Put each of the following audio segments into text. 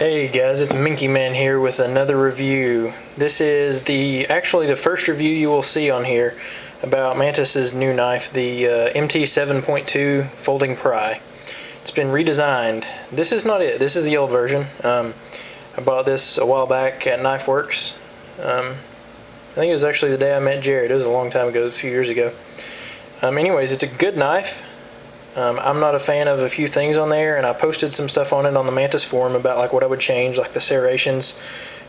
Hey guys, it's Minky Man here with another review. This is actually the first review you will see on here about Mantis's new knife, the MT-7.2 Folding Pry. It's been redesigned. This is not it. This is the old version. I bought this a while back at Knife Works. I think it was actually the day I met Jared. It was a long time ago, a few years ago. Anyways, it's a good knife. I'm not a fan of a few things on there, and I posted some stuff on it on the Mantis forum about like what I would change, like the serrations.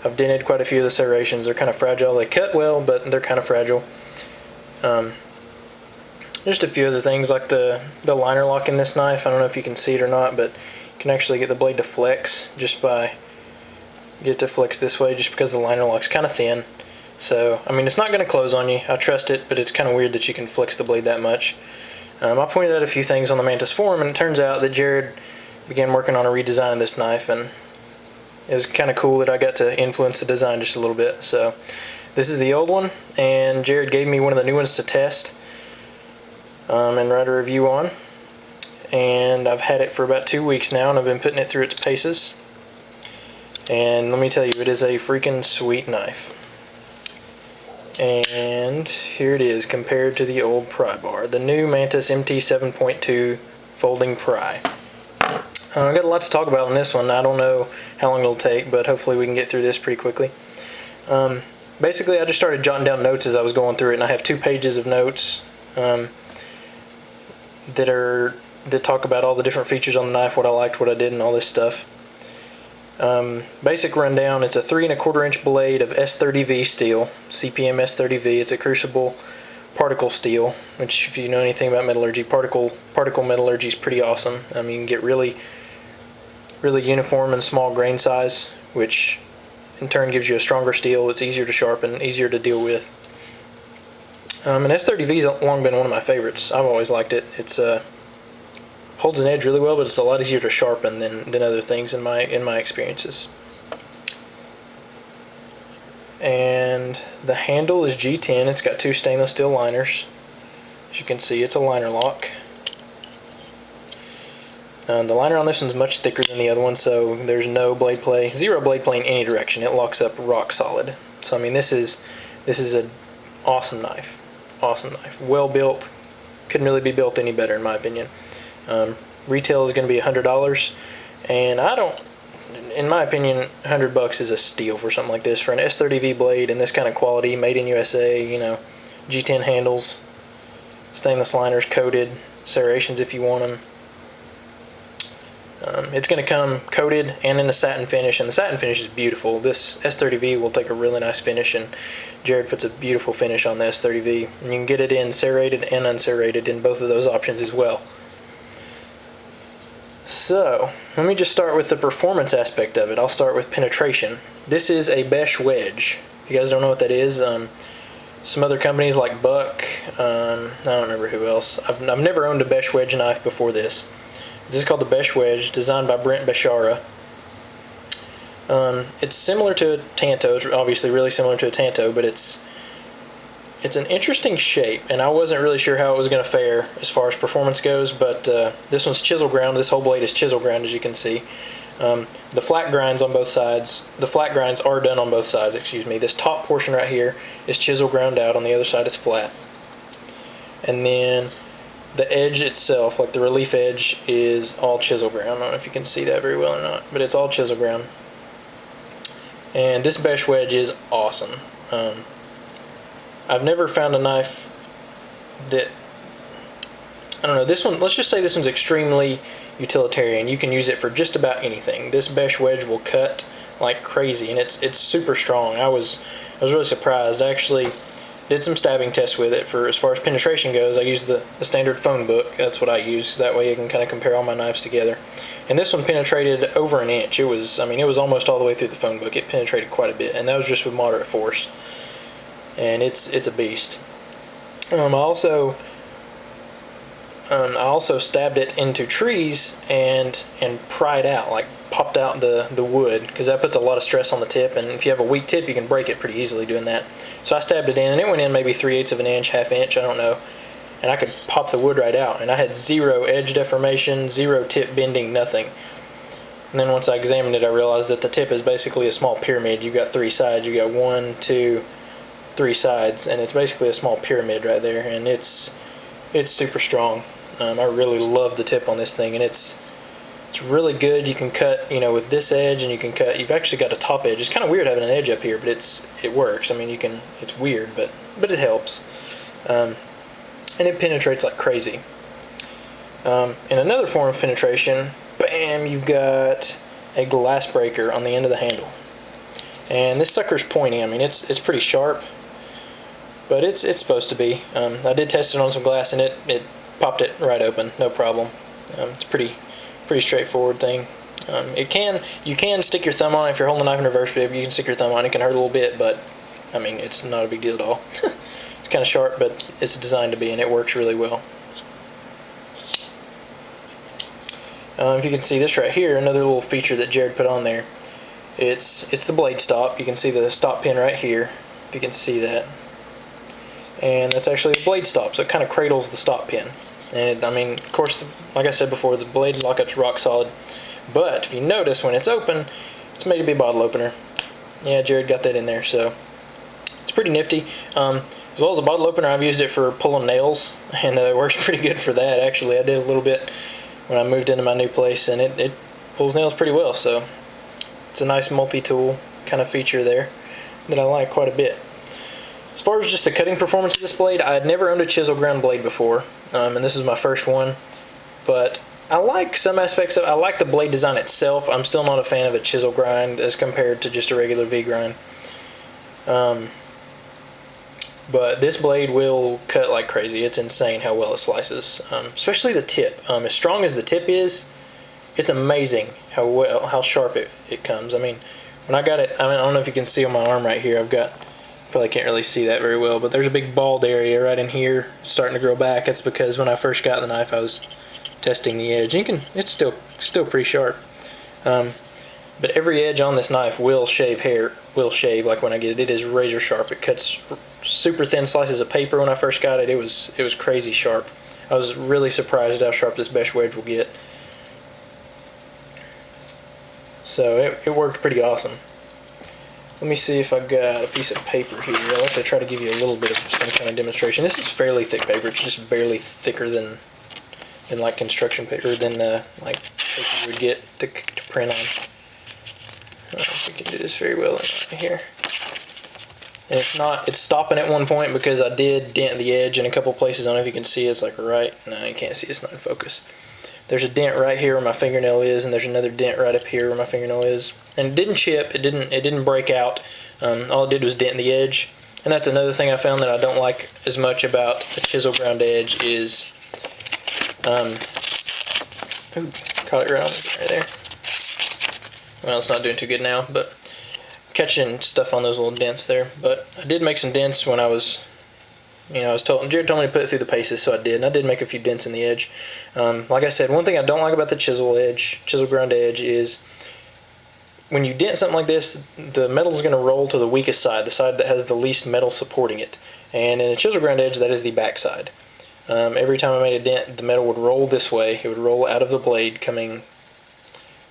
I've dented quite a few of the serrations. They're kind of fragile. They cut well, but they're kind of fragile. Just a few other things like the liner lock in this knife. I don't know if you can see it or not, but you can actually get the blade to flex just by get it to flex this way, just because the liner lock's kind of thin. So I mean, it's not going to close on you. I trust it, but it's kind of weird that you can flex the blade that much. I pointed out a few things on the Mantis forum, and it turns out that Jared began working on a redesign of this knife, and it was kind of cool that I got to influence the design just a little bit. So this is the old one, and Jared gave me one of the new ones to test and write a review on. And I've had it for about 2 weeks now, and I've been putting it through its paces. And let me tell you, it is a freaking sweet knife. And here it is compared to the old pry bar, the new Mantis MT-7.2 Folding Pry. I've got a lot to talk about on this one. I don't know how long it'll take, but hopefully we can get through this pretty quickly. Basically, I just started jotting down notes as I was going through it, and I have 2 pages of notes that talk about all the different features on the knife, what I liked, what I didn't, all this stuff. Basic rundown: it's a 3 1/4 inch blade of S30V steel, CPM S30V. It's a crucible particle steel, which, if you know anything about metallurgy, particle metallurgy is pretty awesome. I mean, you can get really uniform and small grain size, which in turn gives you a stronger steel. It's easier to sharpen, easier to deal with. And S30V has long been one of my favorites. I've always liked it. It's holds an edge really well, but it's a lot easier to sharpen than other things in my experiences. And the handle is G10. It's got 2 stainless steel liners. As you can see, it's a liner lock. The liner on this one's much thicker than the other one, so there's no blade play, zero blade play in any direction. It locks up rock solid. So I mean, this is an awesome knife. Awesome knife. Well built. Couldn't really be built any better in my opinion. Retail is going to be $100, and in my opinion, $100 is a steal for something like this, for an S30V blade in this kind of quality, made in USA. You know, G10 handles, stainless liners, coated serrations if you want them. It's going to come coated and in a satin finish, and the satin finish is beautiful. This S30V will take a really nice finish, and Jared puts a beautiful finish on the S30V. And you can get it in serrated and unserrated in both of those options as well. So, let me just start with the performance aspect of it. I'll start with penetration. This is a Besh wedge. If you guys don't know what that is, some other companies like Buck, I don't remember who else. I've never owned a Besh wedge knife before this. This is called the Besh wedge, designed by Brent Beshara. It's similar to a Tanto. It's obviously really similar to a Tanto, but it's an interesting shape, and I wasn't really sure how it was going to fare as far as performance goes, but this one's chisel ground. This whole blade is chisel ground, as you can see. The flat grinds on both sides, the flat grinds are done on both sides, excuse me. This top portion right here is chisel ground out, on the other side it's flat. And then the edge itself, like the relief edge, is all chisel ground. I don't know if you can see that very well or not, but it's all chisel ground. And this Besh wedge is awesome. I've never found a knife that, I don't know, this one, let's just say this one's extremely utilitarian. You can use it for just about anything. This Besh wedge will cut like crazy, and it's super strong. I was really surprised. I actually did some stabbing tests with it. For as far as penetration goes, I used the standard phone book. That's what I use. That way I can kind of compare all my knives together. And this one penetrated over an inch. It was almost all the way through the phone book. It penetrated quite a bit, and that was just with moderate force. And it's a beast. I also stabbed it into trees and pried out, like popped out the wood, because that puts a lot of stress on the tip, and if you have a weak tip you can break it pretty easily doing that. So I stabbed it in, and it went in maybe 3/8 of an inch, ½ inch, I don't know, and I could pop the wood right out, and I had zero edge deformation, zero tip bending, nothing. And then once I examined it, I realized that the tip is basically a small pyramid. You've got 3 sides. You got 1, 2, 3 sides, and it's basically a small pyramid right there, and it's super strong. I really love the tip on this thing, and it's really good. You can cut, with this edge, and you can cut. You've actually got a top edge. It's kind of weird having an edge up here, but it works. I mean, it's weird, but it helps, and it penetrates like crazy. In another form of penetration, bam, you've got a glass breaker on the end of the handle, and this sucker's pointy. I mean, it's pretty sharp, but it's supposed to be. I did test it on some glass, and it popped it right open, no problem. It's pretty straightforward thing. You can stick your thumb on it if you're holding the knife in reverse, but you can stick your thumb on it. It can hurt a little bit, but I mean, it's not a big deal at all. It's kind of sharp, but it's designed to be, and it works really well. If you can see this right here, another little feature that Jared put on there, it's the blade stop. You can see the stop pin right here, if you can see that. And that's actually the blade stop, so it kind of cradles the stop pin. And I mean, of course, like I said before, the blade lockup's rock solid. But if you notice, when it's open, it's made to be a bottle opener. Yeah, Jared got that in there, so it's pretty nifty. As well as a bottle opener, I've used it for pulling nails, and it works pretty good for that. Actually, I did a little bit when I moved into my new place, and it pulls nails pretty well. So it's a nice multi-tool kind of feature there that I like quite a bit. As far as just the cutting performance of this blade, I had never owned a chisel ground blade before, and this is my first one. But I like some aspects of it. I like the blade design itself. I'm still not a fan of a chisel grind as compared to just a regular V grind. But this blade will cut like crazy. It's insane how well it slices, especially the tip. As strong as the tip is, it's amazing how sharp it comes. I mean, when I got it, I don't know if you can see on my arm right here, probably can't really see that very well, but there's a big bald area right in here starting to grow back. It's because when I first got the knife, I was testing the edge. It's still pretty sharp. But every edge on this knife will shave like when I get it. It is razor sharp. It cuts super thin slices of paper. When I first got it, it was crazy sharp. I was really surprised at how sharp this mesh wedge will get. So it worked pretty awesome. Let me see if I've got a piece of paper here. I'll actually try to give you a little bit of some kind of demonstration. This is fairly thick paper. It's just barely thicker than like construction paper, than like paper you would get to print on. I don't know if we can do this very well here. And it's stopping at one point because I did dent the edge in a couple places. I don't know if you can see it. It's like right. No, you can't see it. It's not in focus. There's a dent right here where my fingernail is, and there's another dent right up here where my fingernail is. And it didn't chip. It didn't break out. All it did was dent the edge. And that's another thing I found that I don't like as much about a chisel ground edge is, ooh, caught it right there. Well, it's not doing too good now, but catching stuff on those little dents there. But I did make some dents when I was, Jared told me to put it through the paces, so I did. And I did make a few dents in the edge. Like I said, one thing I don't like about the chisel ground edge is when you dent something like this, the metal is going to roll to the weakest side, the side that has the least metal supporting it. And in a chisel ground edge, that is the back side. Every time I made a dent, the metal would roll this way. It would roll out of the blade,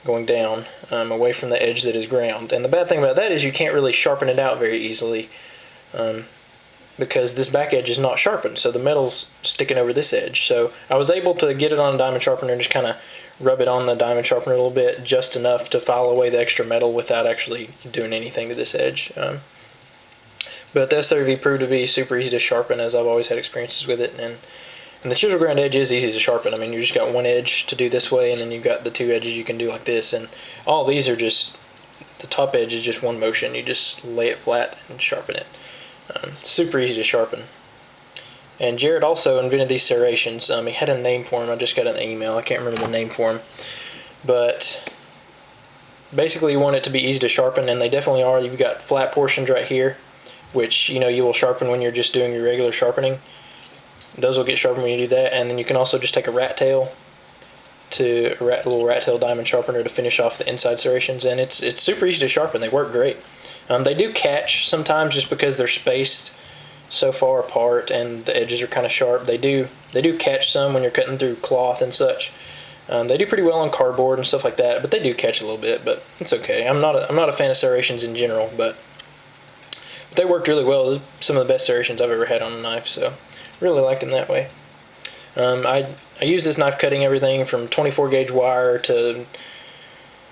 going down, away from the edge that is ground. And the bad thing about that is you can't really sharpen it out very easily, because this back edge is not sharpened, so the metal's sticking over this edge. So I was able to get it on a diamond sharpener and just kind of rub it on the diamond sharpener a little bit, just enough to file away the extra metal without actually doing anything to this edge. But the S30V proved to be super easy to sharpen, as I've always had experiences with it. And the chisel ground edge is easy to sharpen. I mean, you just got one edge to do this way, and then you've got the two edges you can do like this. And all these are just, the top edge is just one motion. You just lay it flat and sharpen it. Super easy to sharpen. And Jared also invented these serrations. He had a name for them. I just got an email. I can't remember the name for them. But basically you want it to be easy to sharpen, and they definitely are. You've got flat portions right here, which you will sharpen when you're just doing your regular sharpening. Those will get sharpened when you do that. And then you can also just take a little rat tail diamond sharpener to finish off the inside serrations, and it's super easy to sharpen. They work great. They do catch sometimes just because they're spaced so far apart and the edges are kind of sharp. They do catch some when you're cutting through cloth and such, They do pretty well on cardboard and stuff like that, but they do catch a little bit, but it's okay. I'm not a fan of serrations in general, but they worked really well. Some of the best serrations I've ever had on a knife, so really liked them that way. I use this knife cutting everything from 24 gauge wire to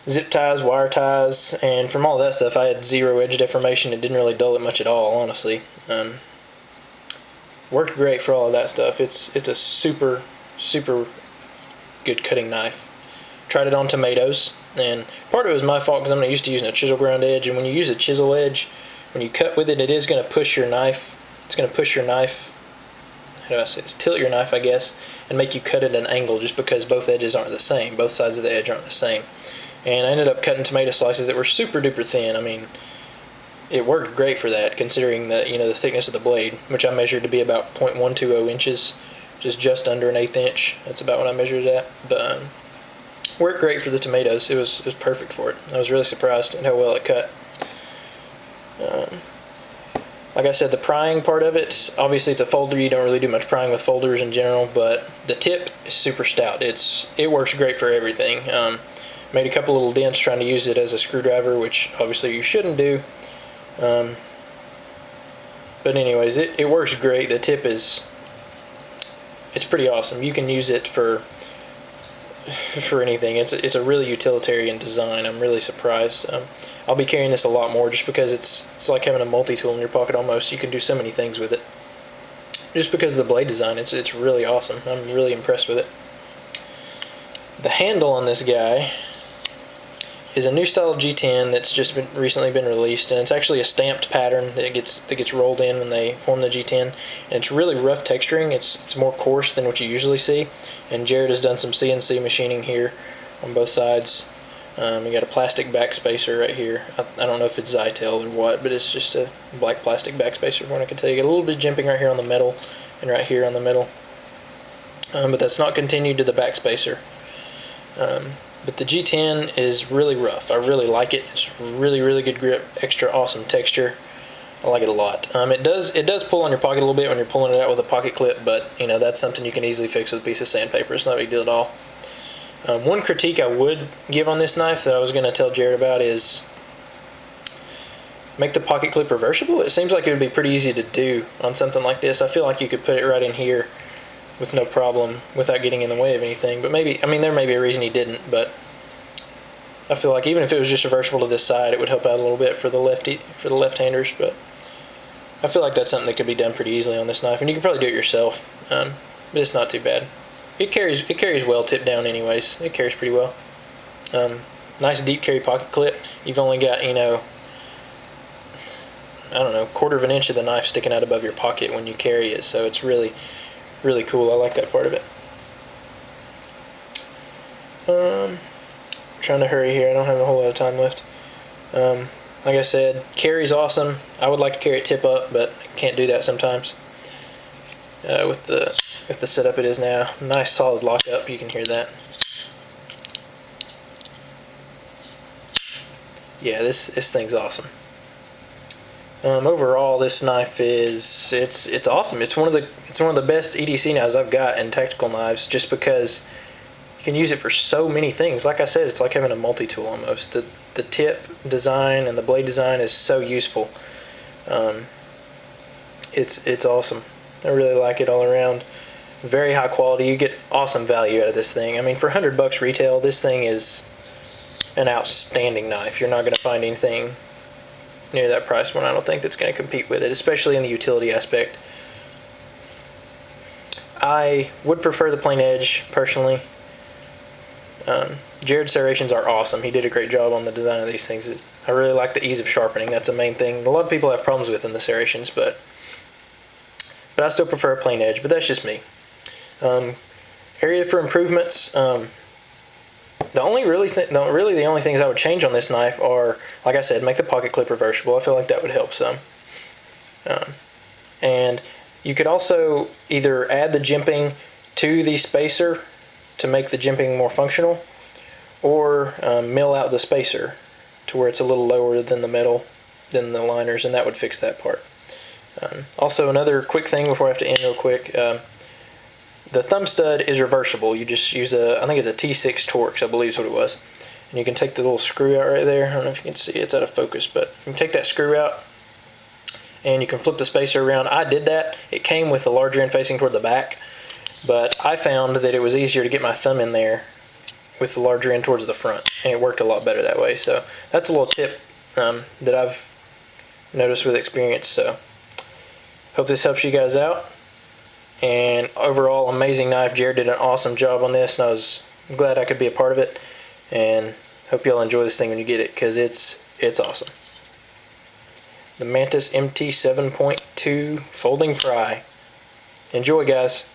zip ties, wire ties, and from all that stuff I had zero edge deformation. It didn't really dull it much at all, honestly. Worked great for all of that stuff. It's a super good cutting knife. Tried it on tomatoes, and part of it was my fault because I'm not used to using a chisel ground edge, and when you use a chisel edge, when you cut with it, it is going to push your knife. It's going to push your knife, how do I say this, tilt your knife, I guess, and make you cut at an angle just because both edges aren't the same. Both sides of the edge aren't the same. And I ended up cutting tomato slices that were super duper thin. I mean, it worked great for that, considering the the thickness of the blade, which I measured to be about 0.120 inches, just under an 1/8 inch. That's about what I measured it at. But worked great for the tomatoes. It was perfect for it. I was really surprised at how well it cut. Like I said, the prying part of it, obviously it's a folder. You don't really do much prying with folders in general, but the tip is super stout. It works great for everything. Made a couple little dents trying to use it as a screwdriver, which obviously you shouldn't do. But anyways, it works great. The tip it's pretty awesome. You can use it for anything. It's a really utilitarian design. I'm really surprised. I'll be carrying this a lot more just because it's like having a multi-tool in your pocket almost. You can do so many things with it. Just because of the blade design, it's really awesome. I'm really impressed with it. The handle on this guy is a new style of G10 that's just recently been released, and it's actually a stamped pattern that gets rolled in when they form the G10, and it's really rough texturing. It's more coarse than what you usually see, and Jared has done some CNC machining here on both sides. You got a plastic backspacer right here. I don't know if it's Zytel or what, but it's just a black plastic backspacer from what I can tell. You get a little bit of jimping right here on the metal and right here on the middle, but that's not continued to the backspacer. But the G10 is really rough. I really like it. It's really good grip, extra awesome texture. I like it a lot. It does pull on your pocket a little bit when you're pulling it out with a pocket clip, but that's something you can easily fix with a piece of sandpaper. It's not a big deal at all. One critique I would give on this knife that I was going to tell Jared about is make the pocket clip reversible. It seems like it would be pretty easy to do on something like this. I feel like you could put it right in here with no problem without getting in the way of anything. But maybe, there may be a reason he didn't, but I feel like even if it was just reversible to this side, it would help out a little bit for the left-handers. But I feel like that's something that could be done pretty easily on this knife, and you can probably do it yourself. But it's not too bad. It carries well tipped down anyways. It carries pretty well. Nice deep carry pocket clip. You've only got, I don't know, 1/4 of an inch of the knife sticking out above your pocket when you carry it, so it's really cool. I like that part of it. Trying to hurry here. I don't have a whole lot of time left. Like I said, carry's awesome. I would like to carry it tip up, but I can't do that sometimes. With the setup it is now. Nice solid lockup. You can hear that. Yeah, this thing's awesome. Overall, this knife it's awesome. It's one of the best EDC knives I've got, and tactical knives, just because you can use it for so many things. Like I said, it's like having a multi-tool almost. The tip design and the blade design is so useful. It's awesome. I really like it all around. Very high quality. You get awesome value out of this thing. For $100 retail, this thing is an outstanding knife. You're not going to find anything near that price point, I don't think, that's going to compete with it, especially in the utility aspect. I would prefer the plain edge, personally. Jared's serrations are awesome. He did a great job on the design of these things. I really like the ease of sharpening. That's the main thing a lot of people have problems with in the serrations, but I still prefer a plain edge, but that's just me. Area for improvements. The only things I would change on this knife are, like I said, make the pocket clip reversible. I feel like that would help some. And you could also either add the jimping to the spacer to make the jimping more functional, or mill out the spacer to where it's a little lower than the metal, than the liners, and that would fix that part. Also, another quick thing before I have to end real quick. the thumb stud is reversible. You just use I think it's a T6 Torx, I believe is what it was. And you can take the little screw out right there. I don't know if you can see, it's out of focus, but you can take that screw out and you can flip the spacer around. I did that. It came with the larger end facing toward the back, but I found that it was easier to get my thumb in there with the larger end towards the front, and it worked a lot better that way. So that's a little tip that I've noticed with experience. So hope this helps you guys out. And overall, amazing knife. Jared did an awesome job on this, and I was glad I could be a part of it. And hope y'all enjoy this thing when you get it, because it's awesome. The Mantis MT-7.2 Folding Pry. Enjoy, guys.